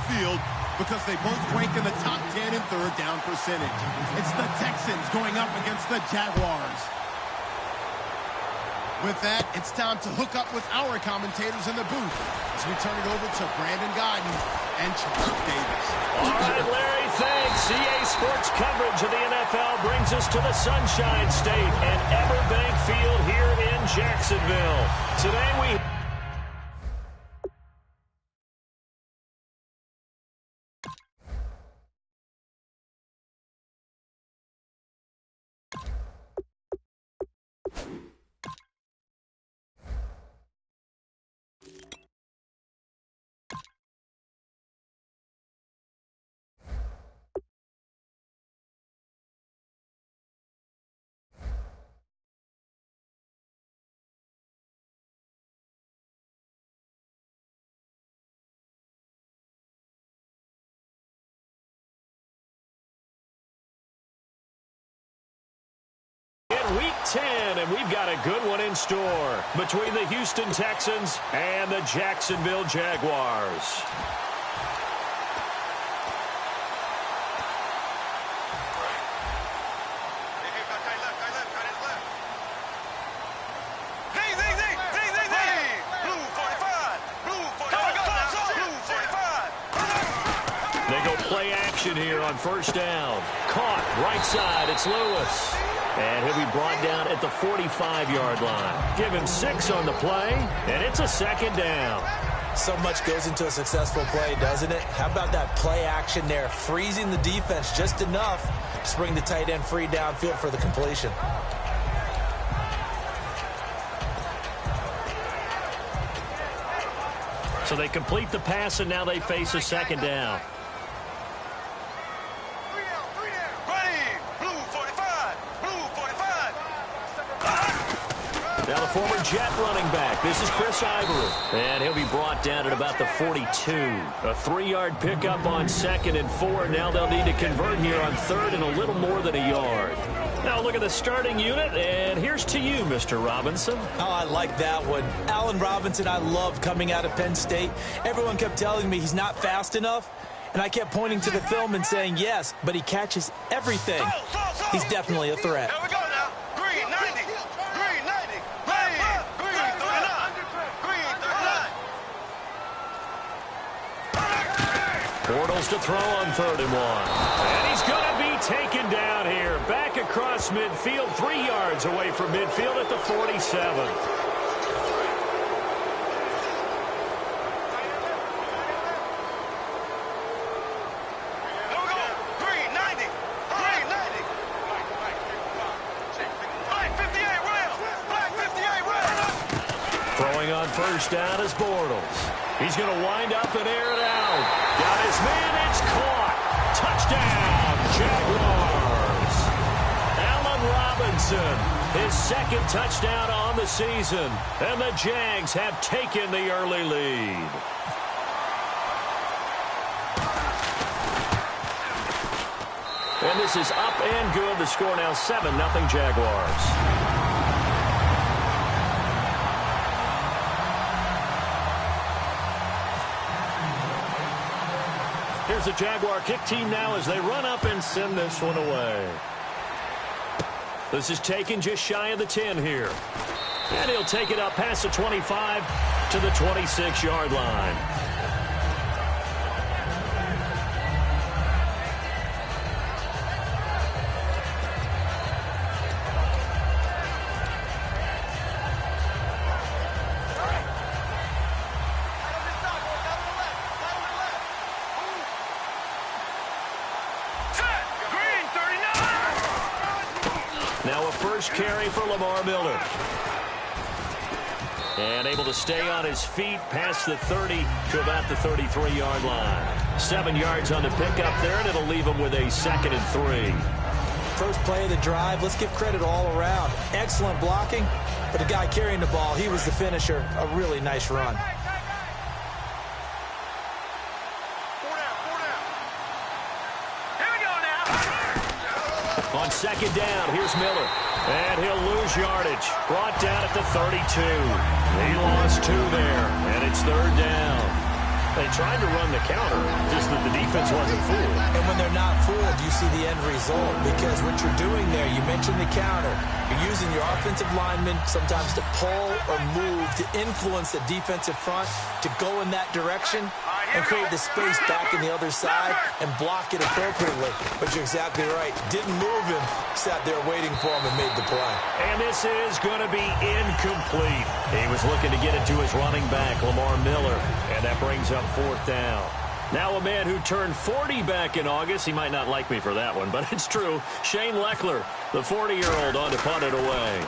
field because they both rank in the top 10 in third down percentage. It's the Texans going up against the Jaguars. With that, it's time to hook up with our commentators in the booth as we turn it over to Brandon Godden and Charles Davis. All right, Larry, thanks. CA Sports coverage of the NFL brings us to the Sunshine State and Everbank Field here in Jacksonville. Today we... Week 10, and we've got a good one in store between the Houston Texans and the Jacksonville Jaguars. They go play action here on first down. Caught right side, it's Lewis. And he'll be brought down at the 45-yard line. Give him 6 on the play, and it's a second down. So much goes into a successful play, doesn't it? How about that play action there, freezing the defense just enough to bring the tight end free downfield for the completion. So they complete the pass, and now they face a second down. Now the former Jet running back. This is Chris Ivory. And he'll be brought down at about the 42. A 3-yard pickup on 2nd and 4. Now they'll need to convert here on 3rd and a little more than a yard. Now look at the starting unit, and here's to you, Mr. Robinson. Oh, I like that one. Allen Robinson, I loved coming out of Penn State. Everyone kept telling me he's not fast enough, and I kept pointing to the film and saying yes, but he catches everything. He's definitely a threat. Here we go now. Green 90. Green 90. Green 39. Green 39. Bortles to throw on 3rd and 1. And he's going to be taken down here. Back across midfield, 3 yards away from midfield at the 47th. First down is Bortles. He's going to wind up and air it out. Got his man. It's caught. Touchdown, Jaguars. Allen Robinson, his 2nd touchdown on the season. And the Jags have taken the early lead. And this is up and good. The score now 7-0 Jaguars. Here's the Jaguar kick team now as they run up and send this one away. This is taken just shy of the 10 here. And he'll take it up past the 25 to the 26-yard line. Carry for Lamar Miller. And able to stay on his feet past the 30 to about the 33-yard line. 7 yards on the pickup there, and it'll leave him with a 2nd and 3. First play of the drive, let's give credit all around. Excellent blocking, but the guy carrying the ball, he was the finisher. A really nice run. On 2nd down, here's Miller. And he'll lose yardage. Brought down at the 32. He lost 2 there, and it's 3rd down. They tried to run the counter, just defense wasn't fooled. And when they're not fooled, you see the end result, because what you're doing there, you mentioned the counter. You're using your offensive linemen sometimes to pull or move to influence the defensive front to go in that direction and create the space back in the other side and block it appropriately. But you're exactly right. Didn't move him, sat there waiting for him and made the play. And this is going to be incomplete. He was looking to get it to his running back, Lamar Miller, and that brings up 4th down. Now a man who turned 40 back in August. He might not like me for that one, but it's true. Shane Leckler, the 40-year-old, on to punt it away.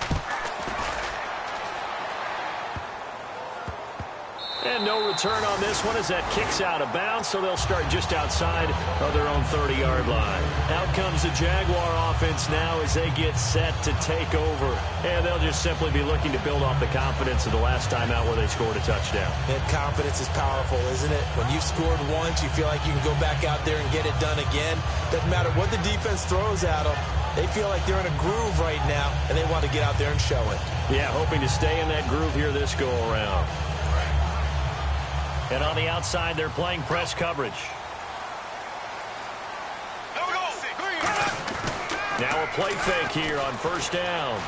And no return on this one as that kicks out of bounds, so they'll start just outside of their own 30-yard line. Out comes the Jaguar offense now as they get set to take over. And they'll just simply be looking to build off the confidence of the last time out where they scored a touchdown. That confidence is powerful, isn't it? When you've scored once, you feel like you can go back out there and get it done again. Doesn't matter what the defense throws at them. They feel like they're in a groove right now, and they want to get out there and show it. Yeah, hoping to stay in that groove here this go-around. And on the outside, they're playing press coverage. Now a play fake here on 1st down.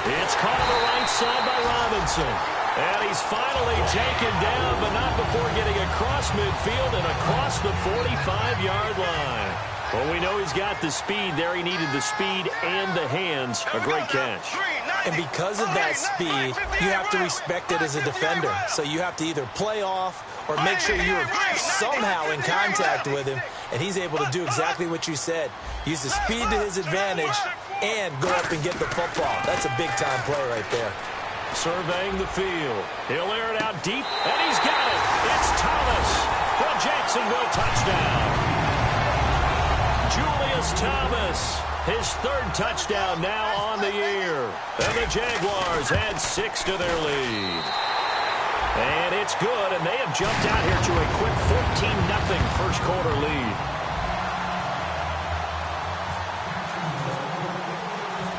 It's caught on the right side by Robinson. And he's finally taken down, but not before getting across midfield and across the 45-yard line. Well, we know he's got the speed there. He needed the speed and the hands. A great catch. And because of that speed, you have to respect it as a defender. So you have to either play off or make sure you're somehow in contact with him. And he's able to do exactly what you said. Use the speed to his advantage and go up and get the football. That's a big-time play right there. Surveying the field. He'll air it out deep, and he's got it. It's Thomas from Jacksonville, touchdown. Julius Thomas, his 3rd touchdown now on the year. And the Jaguars add 6 to their lead. And it's good, and they have jumped out here to a quick 14-0 first quarter lead.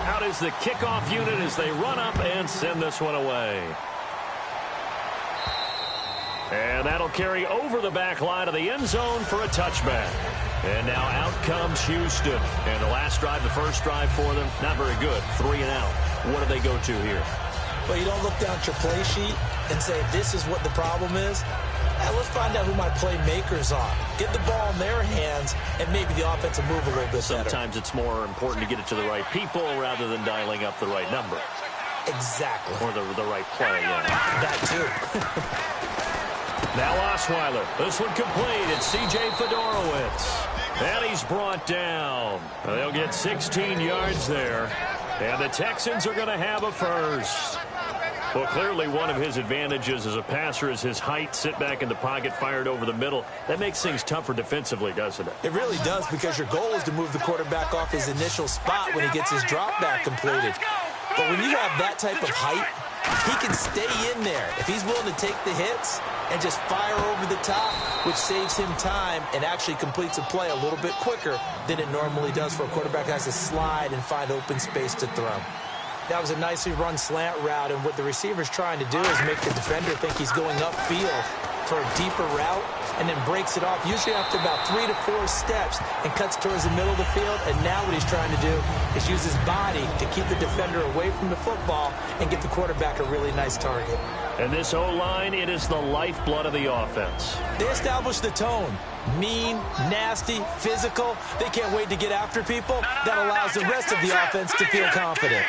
Out is the kickoff unit as they run up and send this one away. And that'll carry over the back line of the end zone for a touchback. And now out comes Houston. And the last drive, the first drive for them, not very good. 3 and out. What do they go to here? Well, you don't look down at your play sheet and say, this is what the problem is. Now, let's find out who my playmakers are. Get the ball in their hands, and maybe the offense will move a little bit better. Sometimes it's more important to get it to the right people rather than dialing up the right number. Exactly. Or the right play, yeah. That too. Now Osweiler. This one complete. It's C.J. Fedorowicz. And he's brought down. They'll get 16 yards there. And the Texans are going to have a first. Well, clearly one of his advantages as a passer is his height. Sit back in the pocket, fired over the middle. That makes things tougher defensively, doesn't it? It really does, because your goal is to move the quarterback off his initial spot when he gets his drop back completed. But when you have that type of height, he can stay in there. If he's willing to take the hits and just fire over the top, which saves him time and actually completes a play a little bit quicker than it normally does for a quarterback that has to slide and find open space to throw. That was a nicely run slant route, and what the receiver's trying to do is make the defender think he's going upfield for a deeper route and then breaks it off, usually after about 3 to 4 steps, and cuts towards the middle of the field. And now what he's trying to do is use his body to keep the defender away from the football and get the quarterback a really nice target. And this O-line, it is the lifeblood of the offense. They established the tone. Mean, nasty, physical. They can't wait to get after people. That allows the rest of the offense to feel confident.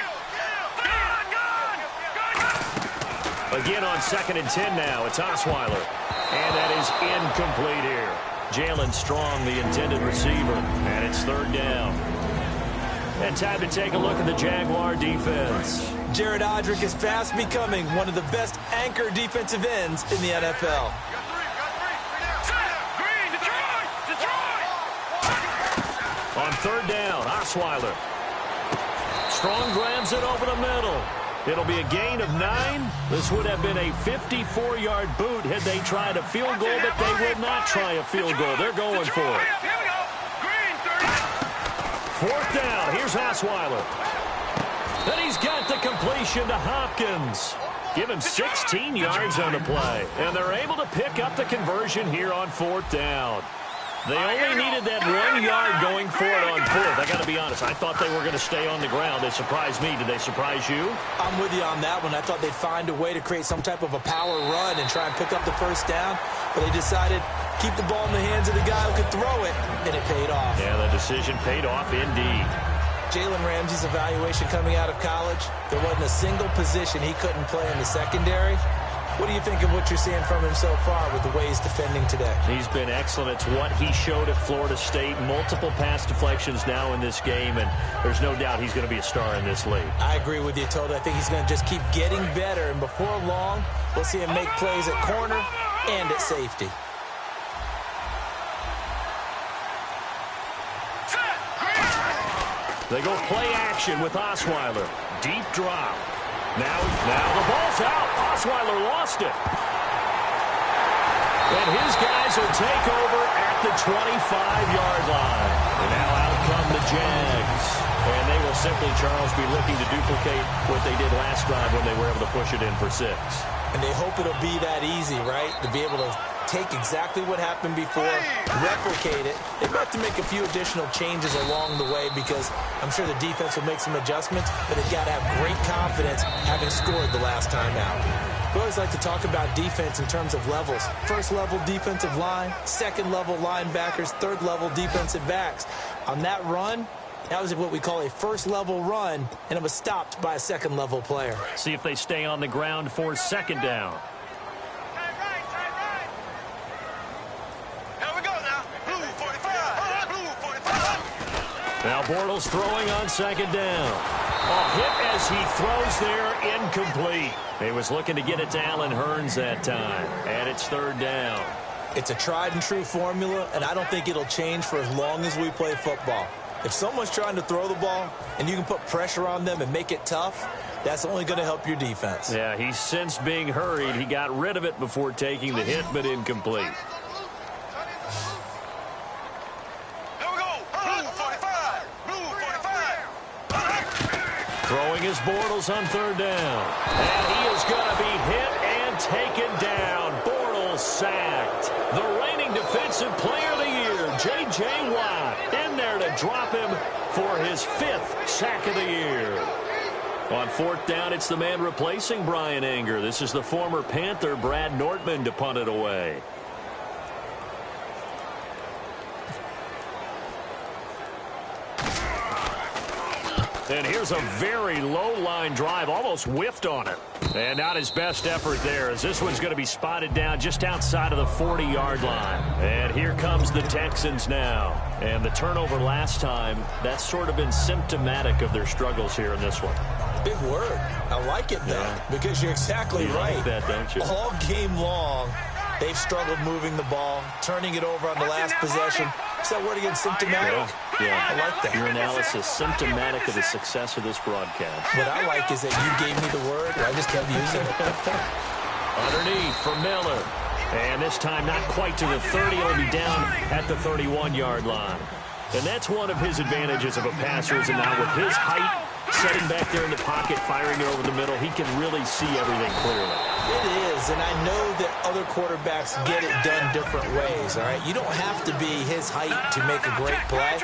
Again on 2nd and 10 now. It's Osweiler. And that is incomplete here. Jalen Strong, the intended receiver. And it's 3rd down. And time to take a look at the Jaguar defense. Jared Odrick is fast becoming one of the best anchor defensive ends in the NFL. On 3rd down, Osweiler. Strong grabs it over the middle. It'll be a gain of 9. This would have been a 54-yard boot had they tried a field goal, but they would not try a field goal. They're going for it. 4th down. Here's Osweiler. And he's got the completion to Hopkins. Give him 16 yards on the play. And they're able to pick up the conversion here on 4th down. They only needed that 1 yard going for it on 4th. I got to be honest, I thought they were going to stay on the ground. They surprised me. Did they surprise you? I'm with you on that one. I thought they'd find a way to create some type of a power run and try and pick up the 1st down. But they decided keep the ball in the hands of the guy who could throw it, and it paid off. Yeah, the decision paid off indeed. Jalen Ramsey's evaluation coming out of college, there wasn't a single position he couldn't play in the secondary. What do you think of what you're seeing from him so far with the way he's defending today? He's been excellent. It's what he showed at Florida State. Multiple pass deflections now in this game, and there's no doubt he's going to be a star in this league. I agree with you, Toto. I think he's going to just keep getting better, and before long, we'll see him make plays at corner and at safety. They go play action with Osweiler. Deep drop. Now the ball's out. Osweiler lost it. And his guys will take over at the 25-yard line. And now out come the Jags. And they will simply, Charles, be looking to duplicate what they did last drive when they were able to push it in for 6. And they hope it'll be that easy, right? To be able to take exactly what happened before, replicate it. They might have to make a few additional changes along the way because I'm sure the defense will make some adjustments, but they've got to have great confidence having scored the last time out. We always like to talk about defense in terms of levels. First level defensive line, second level linebackers, third level defensive backs. On that run, that was what we call a first level run, and it was stopped by a second level player. See if they stay on the ground for 2nd down. Now Bortles throwing on 2nd down. A hit as he throws there, incomplete. He was looking to get it to Allen Hurns that time, and it's 3rd down. It's a tried and true formula, and I don't think it'll change for as long as we play football. If someone's trying to throw the ball and you can put pressure on them and make it tough, that's only going to help your defense. Yeah, he's since being hurried. He got rid of it before taking the hit, but incomplete. Throwing his Bortles on 3rd down. And he is going to be hit and taken down. Bortles sacked. The reigning defensive player of the year, J.J. Watt, in there to drop him for his 5th sack of the year. On 4th down, it's the man replacing Brian Anger. This is the former Panther, Brad Nortman, to punt it away. And here's a very low-line drive, almost whiffed on it. And not his best effort there, as this one's going to be spotted down just outside of the 40-yard line. And here comes the Texans now. And the turnover last time, that's sort of been symptomatic of their struggles here in this one. Big word. I like it, though, because you're exactly right. Like that, don't you? All game long, they've struggled moving the ball, turning it over on the last possession. Is that word again, symptomatic? Yeah. I like that. Your analysis, symptomatic of the success of this broadcast. What I like is that you gave me the word, and I just kept using it. Underneath for Miller. And this time not quite to the 30. He'll be down at the 31-yard line. And that's one of his advantages of a passer, is that now with his height, setting back there in the pocket, firing it over the middle, he can really see everything clearly. It is, and I know that other quarterbacks get it done different ways, all right? You don't have to be his height to make a great play.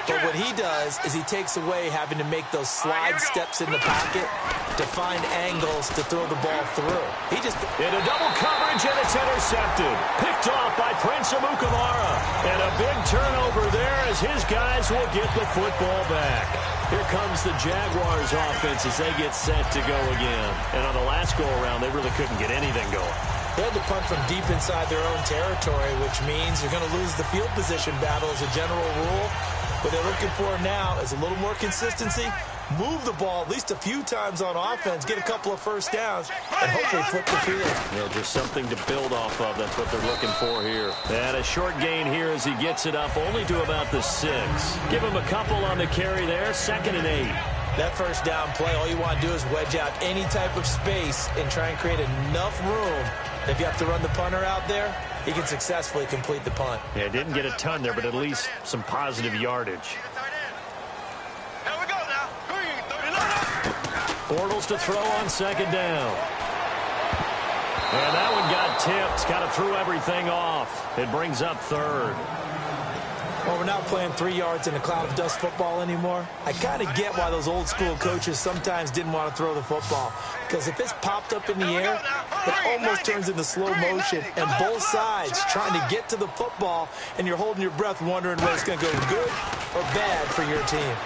But what he does is he takes away having to make those slide steps in the pocket to find angles to throw the ball through. He just... Into double coverage, and it's intercepted. Picked off by Prince Amukamara. And a big turnover there as his guys will get the football back. Here comes the Jaguars offense as they get set to go again. And on the last go-around, they really couldn't get anything going. They had to punt from deep inside their own territory, which means you're going to lose the field position battle as a general rule. What they're looking for now is a little more consistency, move the ball at least a few times on offense, get a couple of first downs, and hopefully flip the field. Yeah, just something to build off of. That's what they're looking for here. And a short gain here as he gets it up only to about the 6. Give him a couple on the carry there, 2nd and 8. That first down play, all you want to do is wedge out any type of space and try and create enough room. If you have to run the punter out there, he can successfully complete the punt. Yeah, didn't get a ton there, but at least some positive yardage. Here we go now. Green, 39. Bortles to throw on 2nd down. And that one got tipped. Kind of threw everything off. It brings up third. Well, we're not playing 3 yards in a cloud of dust football anymore. I kind of get why those old school coaches sometimes didn't want to throw the football. Because if it's popped up in the air, it almost turns into slow motion. And both sides trying to get to the football, and you're holding your breath wondering whether it's going to go good or bad for your team.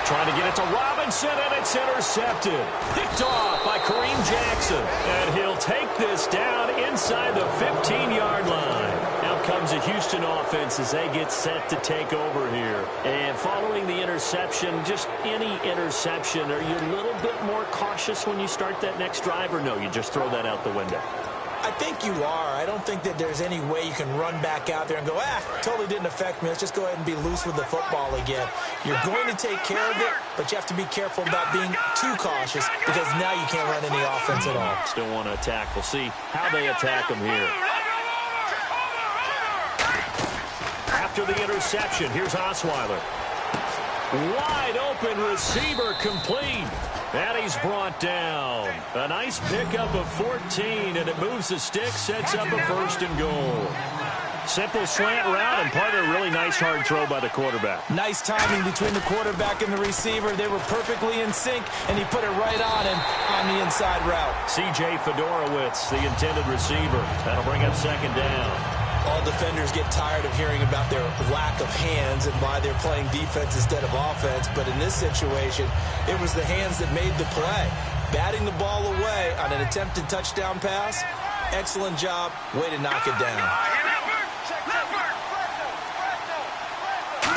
Trying to get it to Robinson, and it's intercepted. Picked off by Kareem Jackson. And he'll take this down inside the 15-yard line. Out comes the Houston offense as they get set to take over here. And following the interception, just any interception, are you a little bit more cautious when you start that next drive, or no, you just throw that out the window? I think you are. I don't think that there's any way you can run back out there and go, totally didn't affect me. Let's just go ahead and be loose with the football again. You're going to take care of it, but you have to be careful about being too cautious because now you can't run any offense at all. Still want to attack. We'll see how they attack them here. After the interception, here's Osweiler. Wide open receiver complete. And he's brought down. A nice pickup of 14, and it moves the stick, sets up a 1st and goal. Simple slant route, and part of a really nice hard throw by the quarterback. Nice timing between the quarterback and the receiver. They were perfectly in sync, and he put it right on him on the inside route. C.J. Fedorowicz, the intended receiver. That'll bring up 2nd down. All defenders get tired of hearing about their lack of hands and why they're playing defense instead of offense. But in this situation, it was the hands that made the play. Batting the ball away on an attempted touchdown pass. Excellent job. Way to knock it down.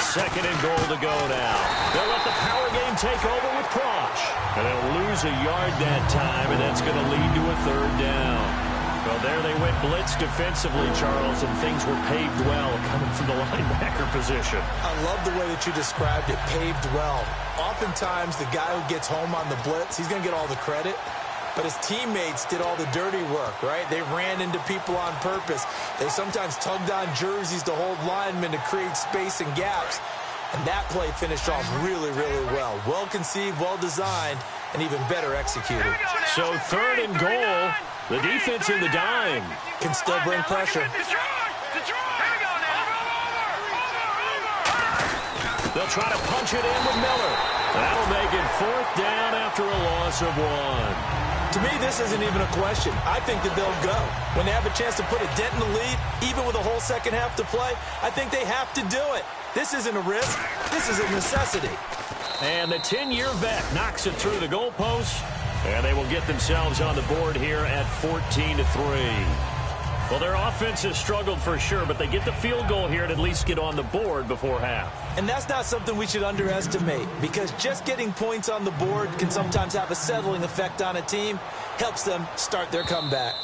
2nd and goal to go now. They'll let the power game take over with Prosh. And they'll lose a yard that time, and that's going to lead to a 3rd down. Well, there they went blitz defensively, Charles, and things were paved well coming from the linebacker position. I love the way that you described it, paved well. Oftentimes, the guy who gets home on the blitz, he's going to get all the credit, but his teammates did all the dirty work, right? They ran into people on purpose. They sometimes tugged on jerseys to hold linemen to create space and gaps, and that play finished off really, really well. Well conceived, well designed, and even better executed. So 3rd and goal. The defense in the dime can still bring pressure. They'll try to punch it in with Miller. That'll make it 4th down after a loss of 1. To me, this isn't even a question. I think that they'll go. When they have a chance to put a dent in the lead, even with a whole second half to play, I think they have to do it. This isn't a risk. This is a necessity. And the 10-year vet knocks it through the goalpost. And they will get themselves on the board here at 14-3. Well, their offense has struggled for sure, but they get the field goal here and at least get on the board before half. And that's not something we should underestimate, because just getting points on the board can sometimes have a settling effect on a team. Helps them start their comeback.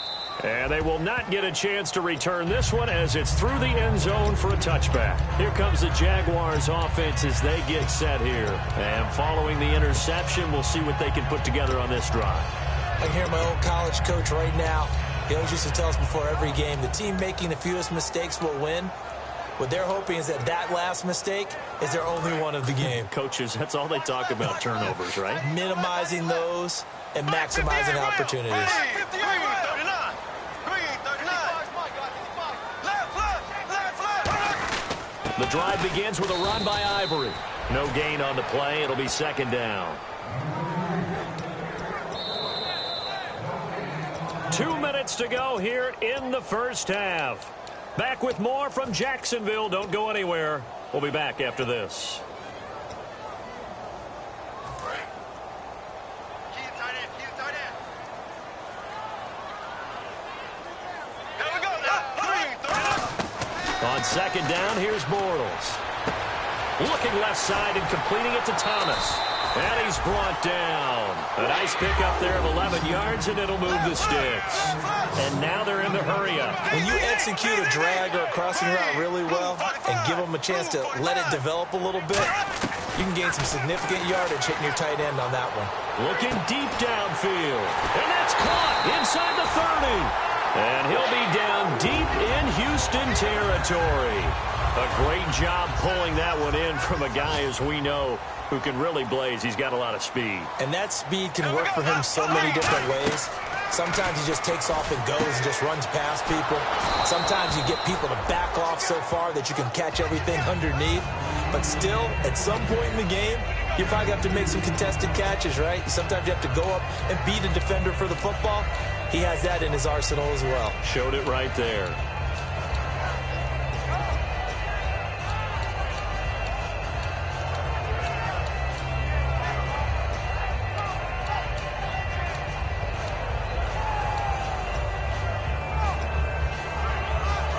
And they will not get a chance to return this one as it's through the end zone for a touchback. Here comes the Jaguars offense as they get set here. And following the interception, we'll see what they can put together on this drive. I hear my old college coach right now. He always used to tell us before every game, the team making the fewest mistakes will win. What they're hoping is that last mistake is their only one of the game. Coaches, that's all they talk about, turnovers, right? Minimizing those and maximizing opportunities. The drive begins with a run by Ivory. No gain on the play. It'll be 2nd down. 2 minutes to go here in the 1st half. Back with more from Jacksonville. Don't go anywhere. We'll be back after this. On 2nd down, here's Bortles. Looking left side and completing it to Thomas. And he's brought down. A nice pickup there of 11 yards, and it'll move the sticks. And now they're in the hurry-up. When you execute a drag or a crossing route really well and give them a chance to let it develop a little bit, you can gain some significant yardage hitting your tight end on that one. Looking deep downfield. And that's caught inside the 30. And he'll be down deep in Houston territory. A great job pulling that one in from a guy, as we know, who can really blaze. He's got a lot of speed. And that speed can work for him so many different ways. Sometimes he just takes off and goes and just runs past people. Sometimes you get people to back off so far that you can catch everything underneath. But still, at some point in the game, you probably have to make some contested catches, right? Sometimes you have to go up and beat a defender for the football. He has that in his arsenal as well. Showed it right there.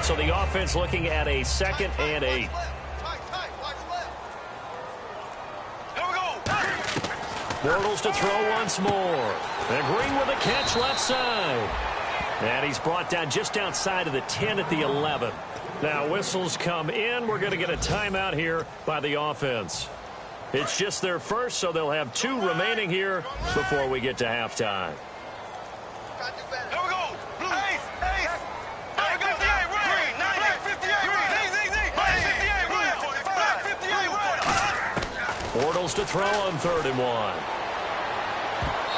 So the offense looking at a 2nd and 8. Bortles to throw once more. And Green with a catch left side. And he's brought down just outside of the 10 at the 11. Now whistles come in. We're going to get a timeout here by the offense. It's just their first, so they'll have 2 remaining here before we get to halftime. Here we go. Blue. Ace. There we go. 58, Green. 58, 58, 58, Bortles to throw on 3rd and 1.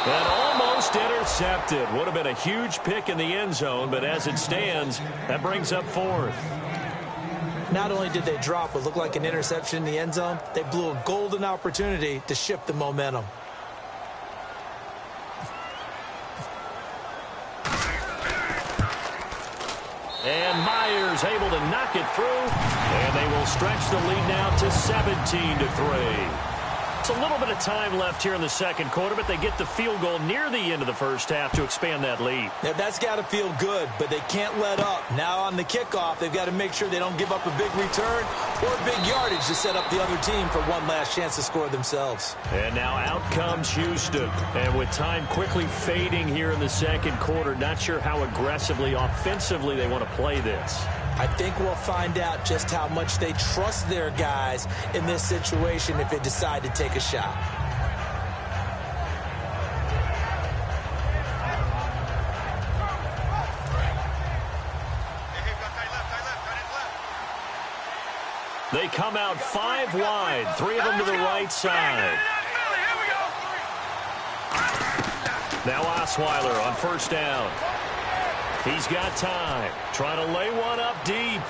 And almost intercepted. Would have been a huge pick in the end zone, but as it stands, that brings up 4th. Not only did they drop what looked like an interception in the end zone, they blew a golden opportunity to shift the momentum. And Myers able to knock it through, and they will stretch the lead now to 17-3. It's a little bit of time left here in the second quarter, but they get the field goal near the end of the first half to expand that lead. Yeah, that's got to feel good, but they can't let up. Now on the kickoff, they've got to make sure they don't give up a big return or big yardage to set up the other team for one last chance to score themselves. And now out comes Houston. And with time quickly fading here in the second quarter, not sure how aggressively, offensively they want to play this. I think we'll find out just how much they trust their guys in this situation if they decide to take a shot. They come out 5 wide, 3 of them to the right side. Now Osweiler on 1st down. He's got time. Trying to lay one up deep.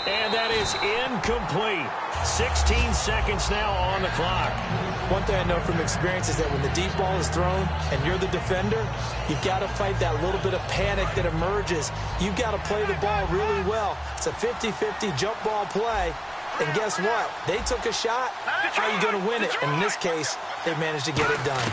And that is incomplete. 16 seconds now on the clock. One thing I know from experience is that when the deep ball is thrown and you're the defender, you've got to fight that little bit of panic that emerges. You've got to play the ball really well. It's a 50-50 jump ball play. And guess what? They took a shot. How are you going to win it? And in this case, they managed to get it done.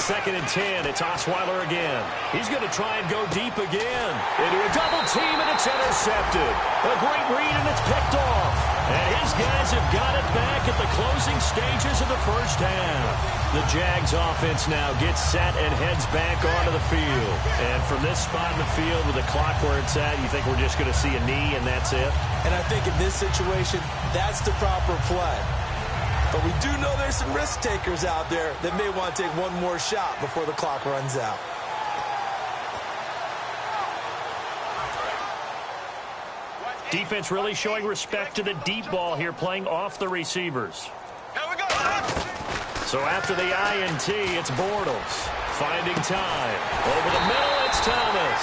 2nd and 10. It's Osweiler again. He's going to try and go deep again. Into a double team, and it's intercepted. A great read, and it's picked off. And his guys have got it back at the closing stages of the first half. The Jags offense now gets set and heads back onto the field. And from this spot in the field with the clock where it's at, you think we're just going to see a knee and that's it? And I think in this situation, that's the proper play. But we do know there's some risk takers out there that may want to take one more shot before the clock runs out. Defense really showing respect to the deep ball here, playing off the receivers. So after the INT, it's Bortles. Finding time. Over the middle, it's Thomas.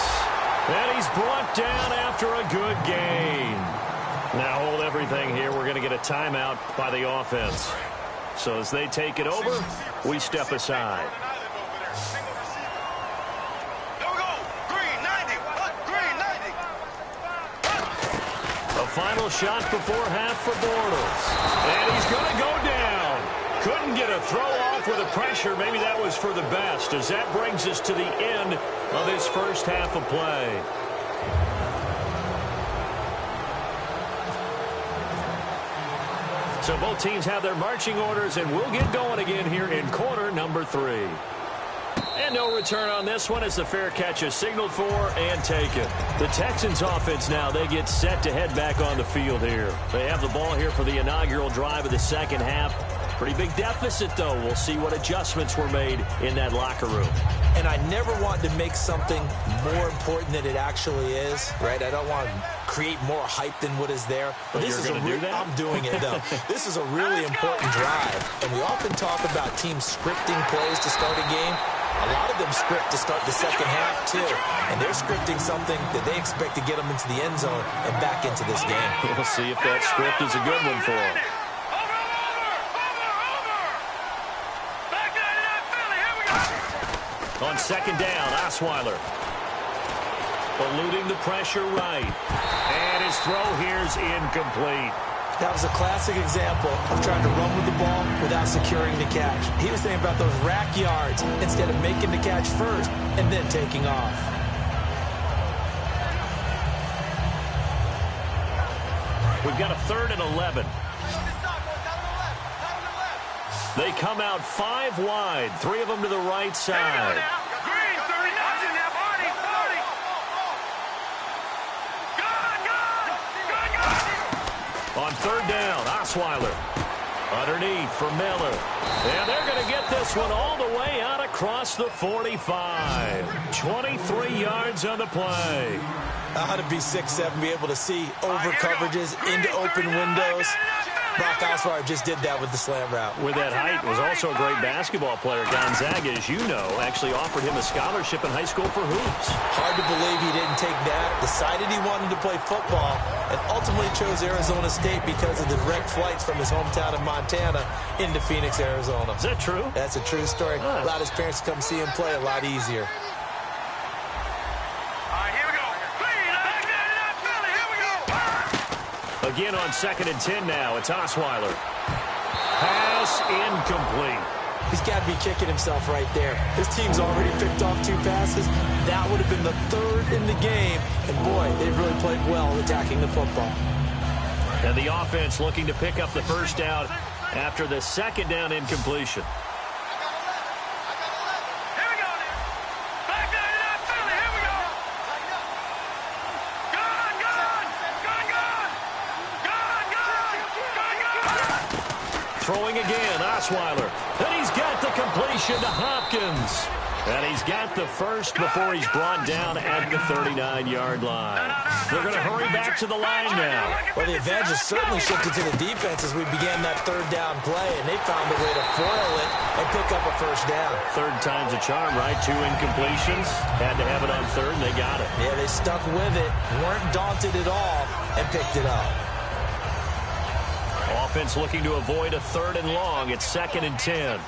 And he's brought down after a good gain. Now hold everything here. We're going to get a timeout by the offense. So as they take it over, we step aside. A final shot before half for Bortles. And he's going to go down. Couldn't get a throw off with the pressure. Maybe that was for the best, as that brings us to the end of this first half of play. So both teams have their marching orders, and we'll get going again here in quarter number 3. And no return on this one as the fair catch is signaled for and taken. The Texans offense now, they get set to head back on the field here. They have the ball here for the inaugural drive of the second half. Pretty big deficit, though. We'll see what adjustments were made in that locker room. And I never want to make something more important than it actually is, right? I don't want to create more hype than what is there. But this is I'm doing it, though. This is a really important drive. And we often talk about teams scripting plays to start a game. A lot of them script to start the second half, too. And they're scripting something that they expect to get them into the end zone and back into this game. We'll see if that script is a good one for them. On second down, Osweiler. Eluding the pressure right. And his throw here's incomplete. That was a classic example of trying to run with the ball without securing the catch. He was thinking about those rack yards instead of making the catch first and then taking off. We've got a 3rd and 11. They come out 5 wide, 3 of them to the right side. On 3rd down, Osweiler. Underneath for Miller. And they're going to get this one all the way out across the 45. 23 yards on the play. How to be 6'7", be able to see over coverages into open windows. Brock Osweiler just did that with the slam route. With that height, was also a great basketball player. Gonzaga, as you know, actually offered him a scholarship in high school for hoops. Hard to believe he didn't take that. Decided he wanted to play football and ultimately chose Arizona State because of the direct flights from his hometown of Montana into Phoenix, Arizona. Is that true? That's a true story. Allowed his parents to come see him play a lot easier. Again on 2nd and 10 now. It's Osweiler. Pass incomplete. He's got to be kicking himself right there. His team's already picked off 2 passes. That would have been the 3rd in the game. And, boy, they've really played well attacking the football. And the offense looking to pick up the first down after the 2nd down incompletion. Throwing again, Osweiler. And he's got the completion to Hopkins. And he's got the first before he's brought down at the 39-yard line. They're going to hurry back to the line now. Well, the advantage has certainly shifted to the defense as we began that 3rd down play, and they found a way to foil it and pick up a first down. 3rd time's a charm, right? 2 incompletions. Had to have it on 3rd, and they got it. Yeah, they stuck with it, weren't daunted at all, and picked it up. Offense looking to avoid a 3rd and long. It's 2nd and 10.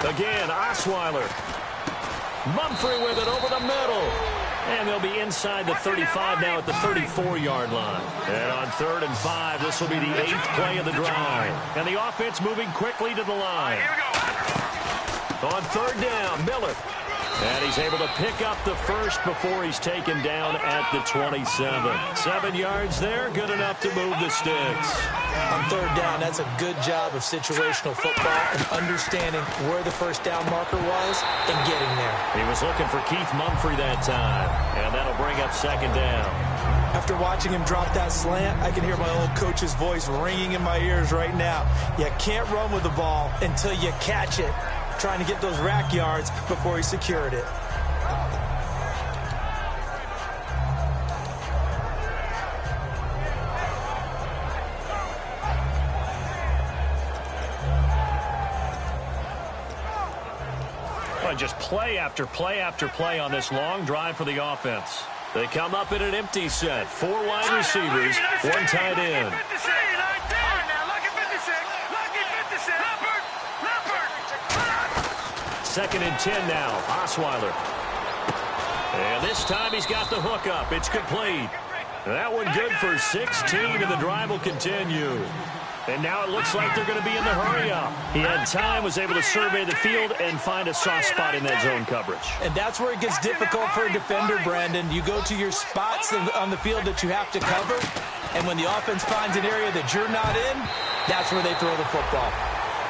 Again, Osweiler. Mumphrey with it over the middle. And they'll be inside the 35 now at the 34-yard line. And on 3rd and 5, this will be the 8th play of the drive. And the offense moving quickly to the line. On 3rd down, Miller. And he's able to pick up the first before he's taken down at the 27. 7 yards there, good enough to move the sticks. On 3rd down, that's a good job of situational football and understanding where the first down marker was and getting there. He was looking for Keith Mumphrey that time, and that'll bring up 2nd down. After watching him drop that slant, I can hear my old coach's voice ringing in my ears right now. You can't run with the ball until you catch it. Trying to get those rack yards before he secured it. Well, just play after play after play on this long drive for the offense. They come up in an empty set. 4 wide receivers, 1 tight end. 2nd and 10 now. Osweiler. And this time he's got the hook up. It's complete. That one good for 16, and the drive will continue. And now it looks like they're going to be in the hurry-up. He had time, was able to survey the field and find a soft spot in that zone coverage. And that's where it gets difficult for a defender, Brandon. You go to your spots on the field that you have to cover, and when the offense finds an area that you're not in, that's where they throw the football.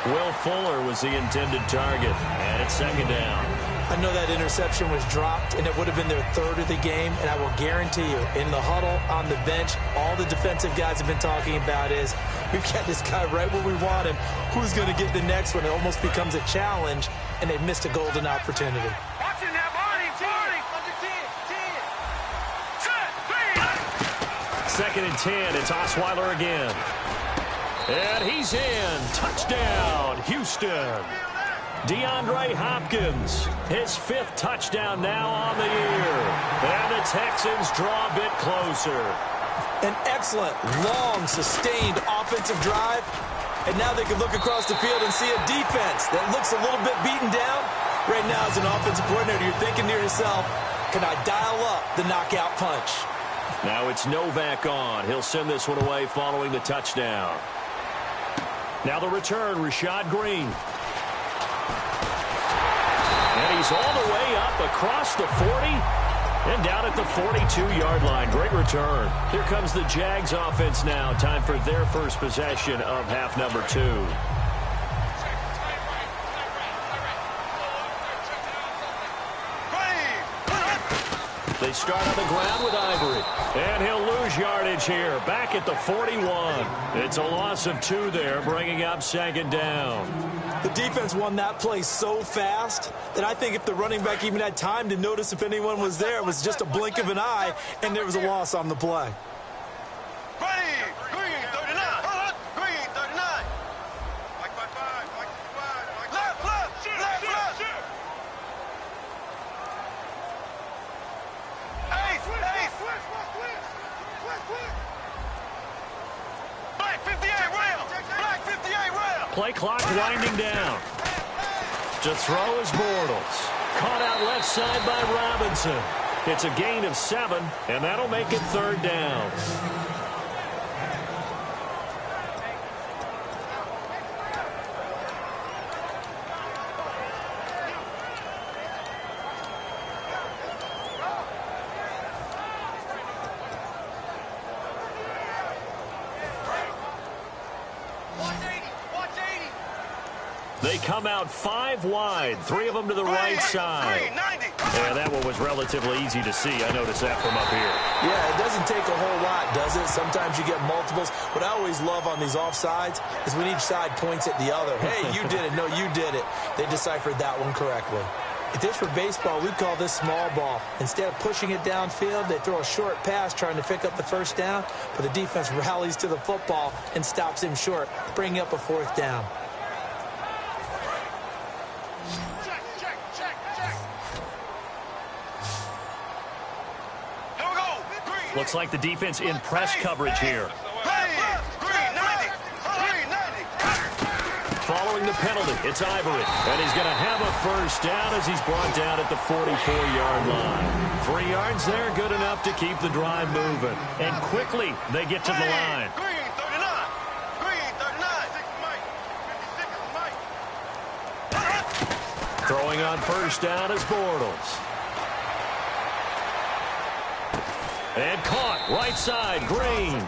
Will Fuller was the intended target, and it's 2nd down. I know that interception was dropped, and it would have been their 3rd of the game, and I will guarantee you, in the huddle, on the bench, all the defensive guys have been talking about is, we've got this guy right where we want him. Who's going to get the next one? It almost becomes a challenge, and they've missed a golden opportunity. 2nd and 10, it's Osweiler again. And he's in. Touchdown, Houston. DeAndre Hopkins, his 5th touchdown now on the year. And the Texans draw a bit closer. An excellent, long, sustained offensive drive. And now they can look across the field and see a defense that looks a little bit beaten down. Right now, as an offensive coordinator, you're thinking to yourself, can I dial up the knockout punch? Now it's Novak on. He'll send this one away following the touchdown. Now the return, Rashad Green. And he's all the way up across the 40 and down at the 42-yard line. Great return. Here comes the Jags offense now. Time for their first possession of half number 2. They start on the ground with Ivory. And he'll lose yardage here. Back at the 41. It's a loss of 2 there, bringing up 2nd down. The defense won that play so fast that I think if the running back even had time to notice if anyone was there, it was just a blink of an eye, and there was a loss on the play. Green, 39. Green, 39. Like by 5. Left. Ace. Black 58 round. Play clock winding down. To throw is Bortles. Caught out left side by Robinson. It's a gain of 7, and that'll make it 3rd down. They come out 5 wide, 3 of them to the right side. Yeah, that one was relatively easy to see. I noticed that from up here. Yeah, it doesn't take a whole lot, does it? Sometimes you get multiples. What I always love on these offsides is when each side points at the other. Hey, you did it. No, you did it. They deciphered that one correctly. If this were baseball, we'd call this small ball. Instead of pushing it downfield, they throw a short pass trying to pick up the 1st down, but the defense rallies to the football and stops him short, bringing up a 4th down. Looks like the defense in press coverage here. Following the penalty, it's Ivory. And he's going to have a 1st down as he's brought down at the 44-yard line. 3 yards there, good enough to keep the drive moving. And quickly, they get to the line. Throwing on 1st down is Bortles. And caught, right side, Green.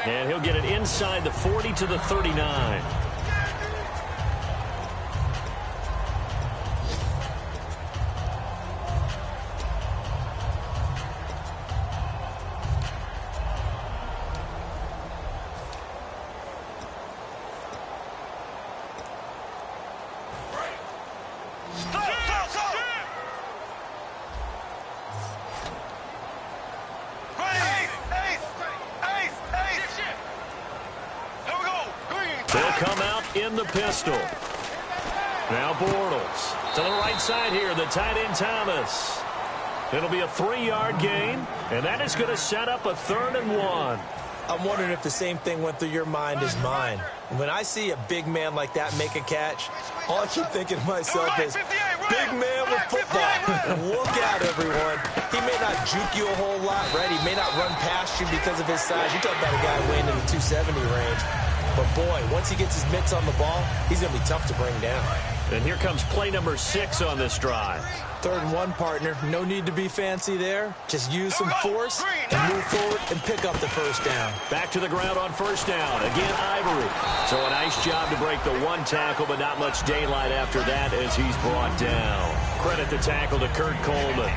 And he'll get it inside the 40 to the 39. Come out in the pistol. Now Bortles to the right side here, the tight end Thomas. It'll be a 3-yard gain, and that is going to set up a 3rd and 1. I'm wondering if the same thing went through your mind as mine. When I see a big man like that make a catch, all I keep thinking to myself is, big man with football. Look out, everyone. He may not juke you a whole lot, right? He may not run past you because of his size. You're talking about a guy weighing in the 270 range. But, boy, once he gets his mitts on the ball, he's going to be tough to bring down. And here comes play number 6 on this drive. 3rd and 1, partner. No need to be fancy there. Just use some force and move forward and pick up the 1st down. Back to the ground on 1st down. Again, Ivory. So a nice job to break the 1 tackle, but not much daylight after that as he's brought down. Credit the tackle to Kurt Coleman.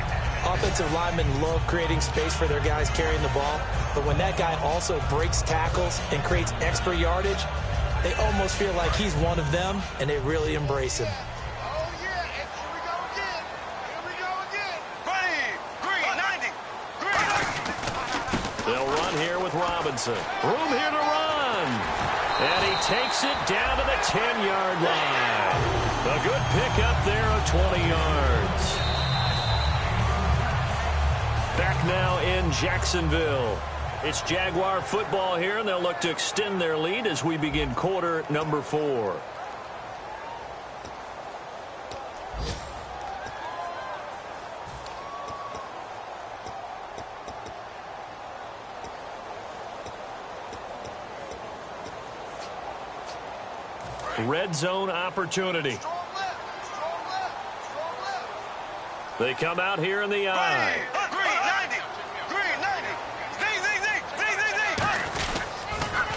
Offensive linemen love creating space for their guys carrying the ball, but when that guy also breaks tackles and creates extra yardage, they almost feel like he's one of them, and they really embrace him. Oh, yeah, here we go again. Here we go again. Green, 90. Green. They'll run here with Robinson. Room here to run. And he takes it down to the 10-yard line. A good pickup there of 20 yards. Back now in Jacksonville. It's Jaguar football here, and they'll look to extend their lead as we begin quarter number 4. Red zone opportunity. They come out here in the eye.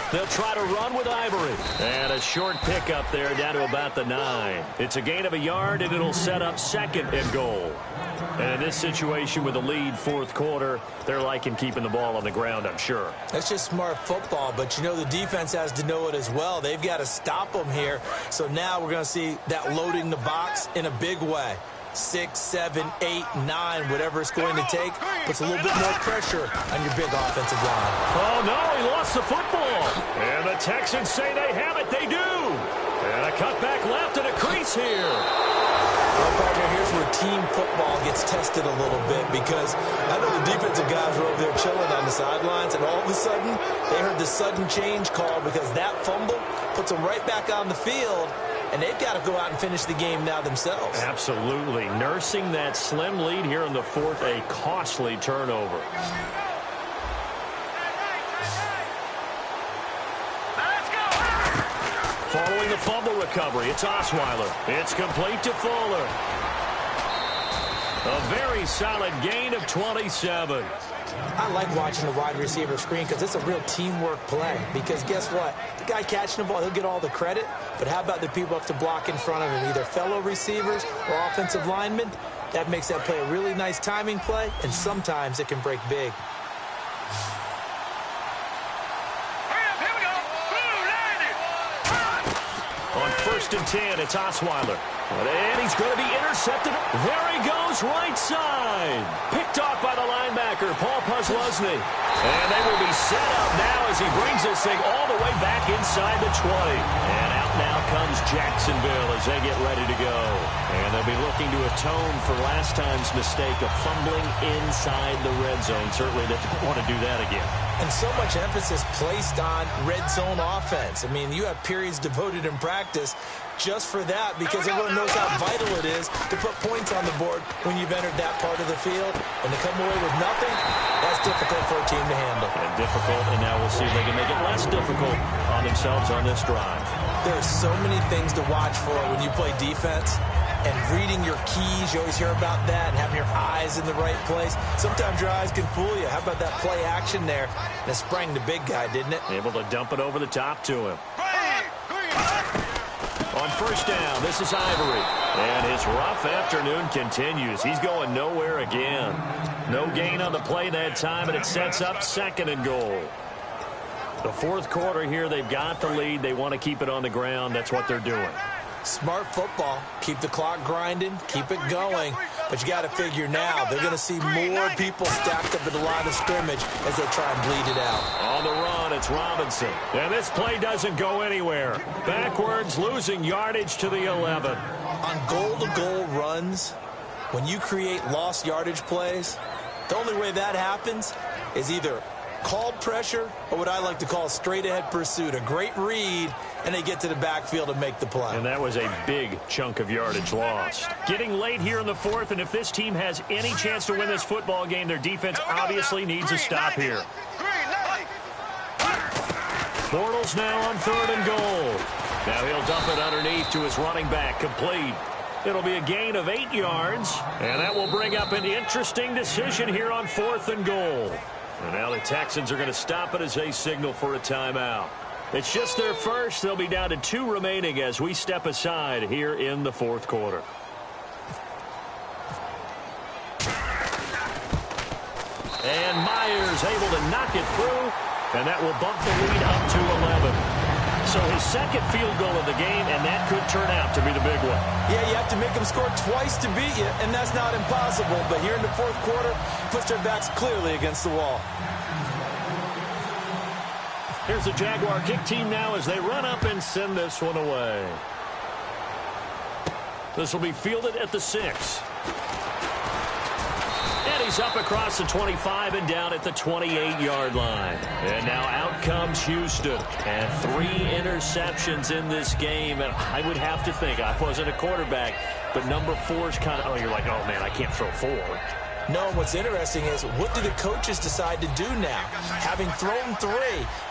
They'll try to run with Ivory. And a short pickup there down to about the 9. It's a gain of a yard, and it'll set up 2nd and goal. And in this situation with the lead fourth quarter, they're liking keeping the ball on the ground, I'm sure. That's just smart football, but you know the defense has to know it as well. They've got to stop them here. So now we're going to see that loading the box in a big way. 6, 7, 8, 9, whatever it's going to take, puts a little bit more pressure on your big offensive line. Oh, no, he lost the football. And the Texans say they have it. They do. And a cutback left and a crease here. Well, partner, here's where team football gets tested a little bit, because I know the defensive guys were over there chilling on the sidelines, and all of a sudden, they heard the sudden change call because that fumble puts them right back on the field, and they've got to go out and finish the game now themselves. Absolutely. Nursing that slim lead here in the fourth, a costly turnover. Following the fumble recovery, it's Osweiler. It's complete to Fuller. A very solid gain of 27. I like watching the wide receiver screen because it's a real teamwork play. Because guess what? The guy catching the ball, he'll get all the credit. But how about the people up to block in front of him, either fellow receivers or offensive linemen? That makes that play a really nice timing play, and sometimes it can break big. On 1st and 10, it's Osweiler. And he's going to be intercepted. There he goes, right side. Picked off by the linebacker, Paul Posluszny. And they will be set up now as he brings this thing all the way back inside the 20. And out now comes Jacksonville as they get ready to go. And they'll be looking to atone for last time's mistake of fumbling inside the red zone. Certainly they don't want to do that again. And so much emphasis placed on red zone offense. I mean, you have periods devoted in practice just for that, because everyone knows how vital it is to put points on the board when you've entered that part of the field. And to come away with nothing, that's difficult for a team to handle. And difficult, and now we'll see if they can make it less difficult on themselves on this drive. There are so many things to watch for when you play defense. And reading your keys, you always hear about that, and having your eyes in the right place. Sometimes your eyes can fool you. How about that play action there? And it sprang the big guy, didn't it? Able to dump it over the top to him. On 1st down, this is Ivory. And his rough afternoon continues. He's going nowhere again. No gain on the play that time, and it sets up 2nd and goal. The fourth quarter here, they've got the lead. They want to keep it on the ground. That's what they're doing. Smart football. Keep the clock grinding. Keep it going. But you got to figure now, they're going to see more people stacked up at the line of scrimmage as they try and bleed it out. On the run, it's Robinson. And this play doesn't go anywhere. Backwards, losing yardage to the 11. On goal-to-goal runs, when you create lost yardage plays, the only way that happens is either called pressure or what I like to call straight-ahead pursuit. A great read, and they get to the backfield and make the play. And that was a big chunk of yardage lost. Getting late here in the fourth, and if this team has any chance to win this football game, their defense obviously needs a stop here. Bortles now on 3rd and goal. Now he'll dump it underneath to his running back, complete. It'll be a gain of 8 yards, and that will bring up an interesting decision here on 4th and goal. And now the Texans are going to stop it as they signal for a timeout. It's just their first. They'll be down to 2 remaining as we step aside here in the fourth quarter. And Myers able to knock it through, and that will bump the lead up to 11. So his 2nd field goal of the game, and that could turn out to be the big one. Yeah, you have to make them score twice to beat you, and that's not impossible. But here in the fourth quarter, puts their backs clearly against the wall. Here's the Jaguar kick team now as they run up and send this one away. This will be fielded at the 6. And he's up across the 25 and down at the 28-yard line. And now out comes Houston. And 3 interceptions in this game. And I would have to think, I wasn't a quarterback, but number 4 is kind of, you're like, oh, man, I can't throw 4. No, what's interesting is, what do the coaches decide to do now? Having thrown 3,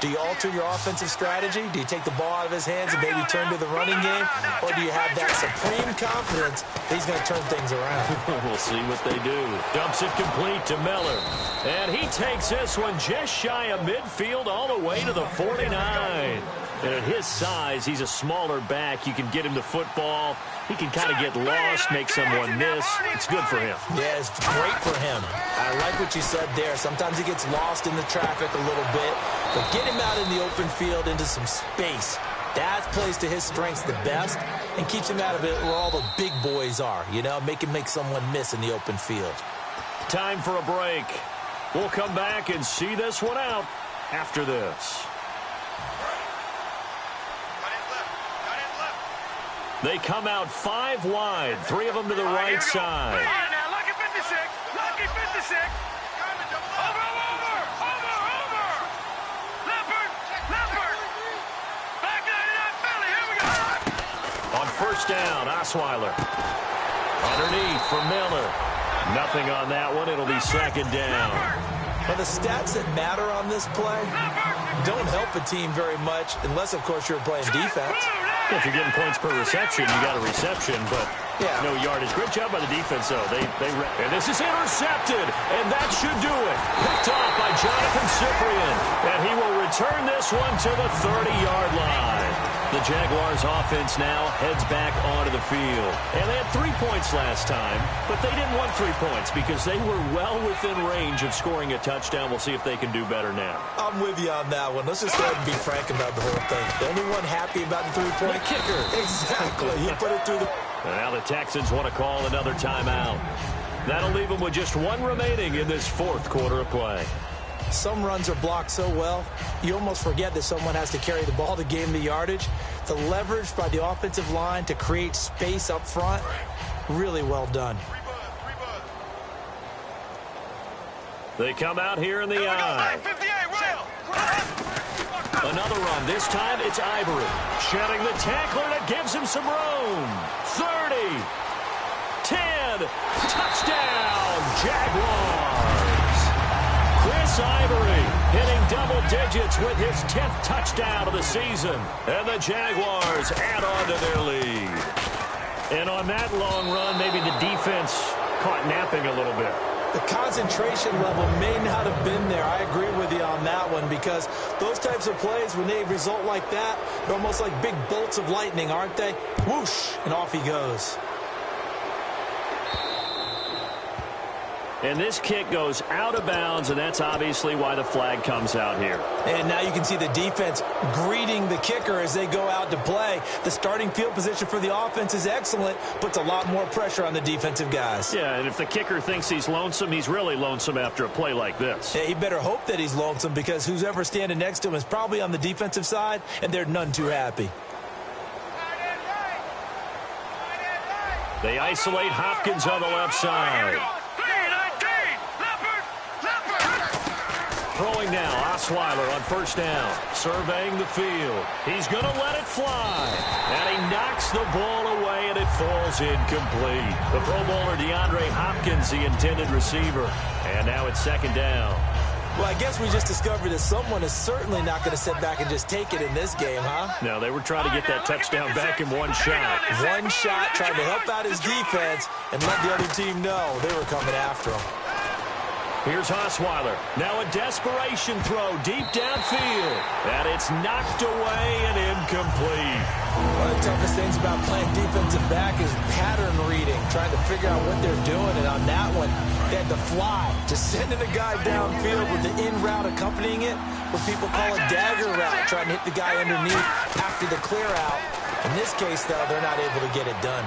do you alter your offensive strategy? Do you take the ball out of his hands and maybe turn to the running game? Or do you have that supreme confidence that he's going to turn things around? We'll see what they do. Dumps it complete to Miller. And he takes this one just shy of midfield all the way to the 49. And at his size, he's a smaller back. You can get him the football. He can kind of get lost, make someone miss. It's good for him. Yeah, it's great for him. I like what you said there. Sometimes he gets lost in the traffic a little bit, but get him out in the open field into some space. That plays to his strengths the best and keeps him out of it where all the big boys are, you know, make him make someone miss in the open field. Time for a break. We'll come back and see this one out after this. They come out 5 wide, 3 of them to the right side. All right, now, lucky 56. Lucky 56. Over. Leopard. Back 99 Philly. Here we go. On first down, Osweiler. Underneath for Miller. Nothing on that one. It'll be second down. Well, the stats that matter on this play don't help a team very much unless, of course, you're playing defense. If you're getting points per reception, you got a reception, but no yardage. Great job by the defense, though. And this is intercepted, and that should do it. Picked off by Jonathan Cyprien, and he will return this one to the 30-yard line. The Jaguars' offense now heads back onto the field. And they had 3 points last time, but they didn't want 3 points because they were well within range of scoring a touchdown. We'll see if they can do better now. I'm with you on that one. Let's just go ahead and be frank about the whole thing. The only one happy about the 3-point kicker. Exactly. He put it through the... And now the Texans want to call another timeout. That'll leave them with just 1 remaining in this 4th quarter of play. Some runs are blocked so well, you almost forget that someone has to carry the ball to gain the yardage. The leverage by the offensive line to create space up front, really well done. They come out here in the eye. Another run. This time it's Ivory. Shedding the tackler that gives him some room. 30. 10. Touchdown, Jaguars. Chris Ivory hitting double digits with his 10th touchdown of the season. And the Jaguars add on to their lead. And on that long run, maybe the defense caught napping a little bit. The concentration level may not have been there. I agree with you on that one because those types of plays, when they result like that, they're almost like big bolts of lightning, aren't they? Whoosh, and off he goes. And this kick goes out of bounds, and that's obviously why the flag comes out here. And now you can see the defense greeting the kicker as they go out to play. The starting field position for the offense is excellent, puts a lot more pressure on the defensive guys. Yeah, and if the kicker thinks he's lonesome, he's really lonesome after a play like this. Yeah, he better hope that he's lonesome because who's ever standing next to him is probably on the defensive side, and they're none too happy. They isolate Hopkins on the left side. Throwing now, Osweiler on first down, surveying the field. He's going to let it fly, and he knocks the ball away, and it falls incomplete. The Pro Bowler DeAndre Hopkins, the intended receiver, and now it's second down. Well, I guess we just discovered that someone is certainly not going to sit back and just take it in this game, huh? No, they were trying to get that touchdown back in one shot. One shot, trying to help out his defense and let the other team know they were coming after him. Here's Osweiler. Now a desperation throw deep downfield. And it's knocked away and incomplete. One of the toughest things about playing defensive back is pattern reading, trying to figure out what they're doing. And on that one, they had to fly, just sending the guy downfield with the in route accompanying it, what people call a dagger route, trying to hit the guy underneath after the clear out. In this case, though, they're not able to get it done.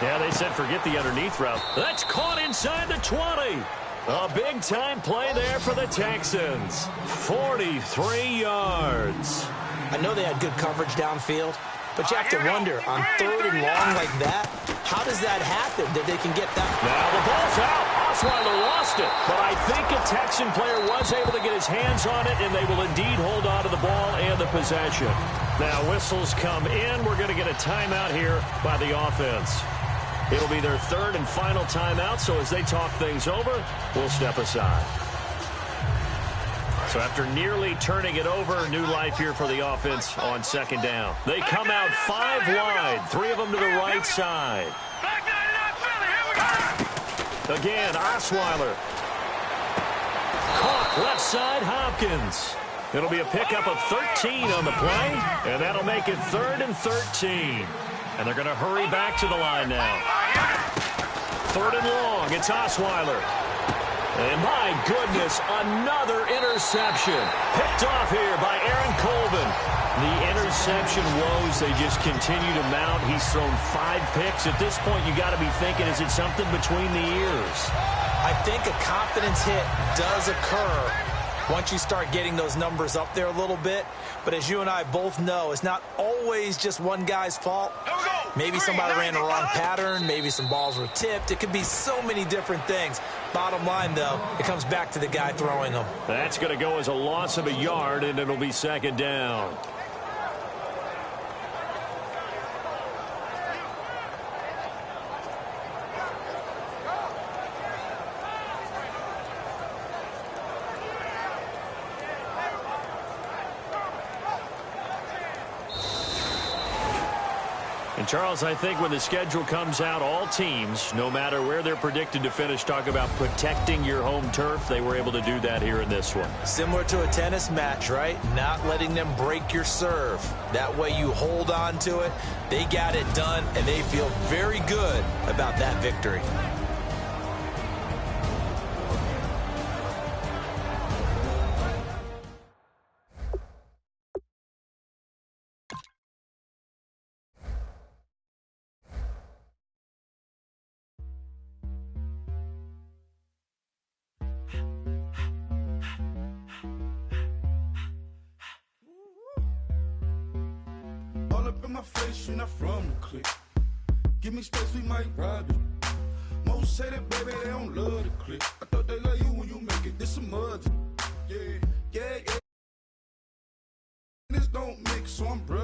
Yeah, they said forget the underneath route. That's caught inside the 20. A big-time play there for the Texans. 43 yards. I know they had good coverage downfield, but you have to wonder, on 3rd and long like that, how does that happen that they can get that? Now the ball's out. Osweiler lost it, but I think a Texan player was able to get his hands on it, and they will indeed hold on to the ball and the possession. Now whistles come in. We're going to get a timeout here by the offense. It'll be their 3rd and final timeout, so as they talk things over, we'll step aside. So after nearly turning it over, new life here for the offense on 2nd down. They come out 5 wide, 3 of them to the right side. Again, Osweiler. Caught left side, Hopkins. It'll be a pickup of 13 on the play, and that'll make it 3rd and 13. And they're going to hurry back to the line now. 3rd and long, it's Osweiler. And my goodness, another interception. Picked off here by Aaron Colvin. The interception woes, they just continue to mount. He's thrown 5 picks. At this point, you got to be thinking, is it something between the ears? I think a confidence hit does occur once you start getting those numbers up there a little bit. But as you and I both know, it's not always just one guy's fault. Maybe somebody ran the wrong pattern. Maybe some balls were tipped. It could be so many different things. Bottom line, though, it comes back to the guy throwing them. That's going to go as a loss of a yard, and it'll be 2nd down. And Charles, I think when the schedule comes out, all teams, no matter where they're predicted to finish, talk about protecting your home turf. They were able to do that here in this one. Similar to a tennis match, right? Not letting them break your serve. That way you hold on to it. They got it done, and they feel very good about that victory. Up in my face, you're not from the clique. Give me space, we might ride it. Most say that, baby, they don't love the clique. I thought they love you when you make it. This some mud. Yeah. This don't mix, so I'm bruh.